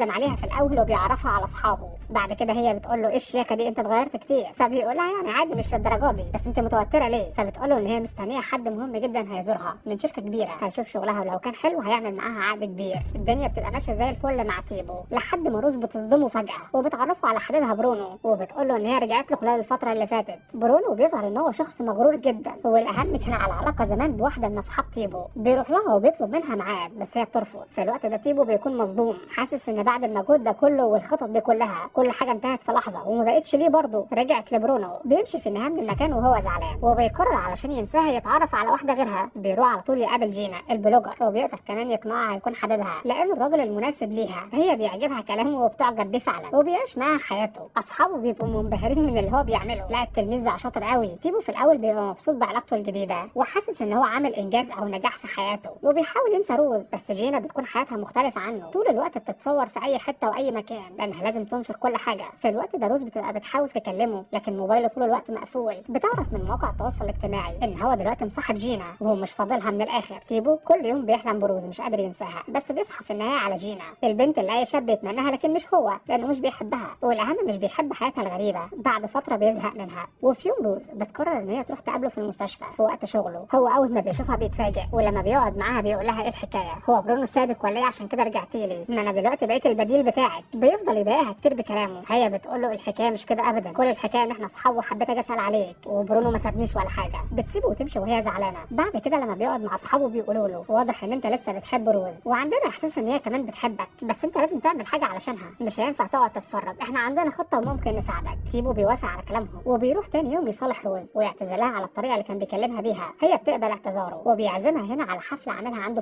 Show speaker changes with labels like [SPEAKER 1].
[SPEAKER 1] عليها في الاول وبيعرفها على اصحابه. بعد كده هي بتقول له ايه الشياكه دي، انت اتغيرت كتير. فبيقول لها يعني عادي مش للدرجه دي، بس انت متوتره ليه؟ فبتقول له ان هي مستنيه حد مهم جدا هيزورها من شركه كبيره، هيشوف شغلها ولو كان حلو هيعمل معاها عقد كبير. الدنيا بتبقى ماشيه زي الفل مع تيبو لحد ما روز بتصدمه فجاه وبتعرفه على حبيبها برونو، وبتقول له ان هي رجعت له خلال الفتره اللي فاتت. برونو بيظهر ان هو شخص مغرور جدا، والاهم كان على علاقه زمان بواحده من اصحاب تيبو، بيروح لها وبيطلب منها ميعاد بس هي بترفض. في الوقت ده تيبو بيكون مصدوم، حاسس ان بعد المجهود ده كله والخطط دي كلها كل حاجه انتهت في لحظه وما بقتش ليه برضه. رجعت لبرونو، بيمشي في النهايه من المكان وهو زعلان، وبيقرر علشان ينساها يتعرف على واحده غيرها. بيروح على طول يقابل جينا البلوجر، وبيقدر كمان يقنعها يكون حبيبها لانه الراجل المناسب ليها. هي بيعجبها كلامه وبتعجب بيه فعلا، وبيعيش معاها حياته. اصحابه بيبقوا منبهرين من اللي هو بيعمله. لا التلميذ بقى شاطر قوي. تيبو في الاول بيبقى مبسوط بعلاقته الجديده وحاسس ان هو عامل انجاز او نجاح في حياته، وبيحاول ينسى روز. بس جينا بتكون حياتها مختلفه عنه، طول الوقت بتتصور في اي حته واي مكان لانها لازم تنشر كل حاجه. في الوقت ده روز بتبقى بتحاول تكلمه لكن موبايله طول الوقت مقفول. بتعرف من مواقع التواصل الاجتماعي ان هو دلوقتي مصاحب جينا وهو مش فاضلها من الاخر. تيبو كل يوم بيحلم بروز مش قادر ينساها، بس بيصحى في النهايه على جينا، البنت اللي اي شاب يتمناها لكن مش هو لانه مش بيحبها، والاهم مش بيحب حياتها الغريبه. بعد فتره بيزهق منها، وفي يوم روز بتقرر ان هي تروح تقابله في المستشفى في وقت شغله. هو اول ما بيشوفها بيتفاجئ، ولما بيقعد معاها بيقول لها ايه الحكايه، هو برونو سابك ولا ايه عشان كده رجعتي لي؟ ما انا دلوقتي بقيت البديل بتاعك. بيفضل يضايقها كتير بكلامه، فهي بتقول له الحكايه مش كده ابدا، كل الحكايه ان احنا اصحاب وحبيت اجي اسال عليك وبرونو ما سابنيش ولا حاجه. بتسيبه وتمشي وهي زعلانه. بعد كده لما بيقعد مع اصحابه بيقولوا له واضح ان انت لسه بتحب روز، وعندنا احساس ان هي كمان بتحبك، بس انت لازم تعمل حاجه علشانها، مش هينفع تقعد تتفرج، احنا عندنا خطه وممكن نساعدك. تيبو بيوافق على كلامهم وبيروح تاني يوم يصالح روز ويعتذر لها على الطريقه اللي كان بيكلمها بيها. هي بتقبل اعتذاره وبيعزمها هنا على حفله عاملها عنده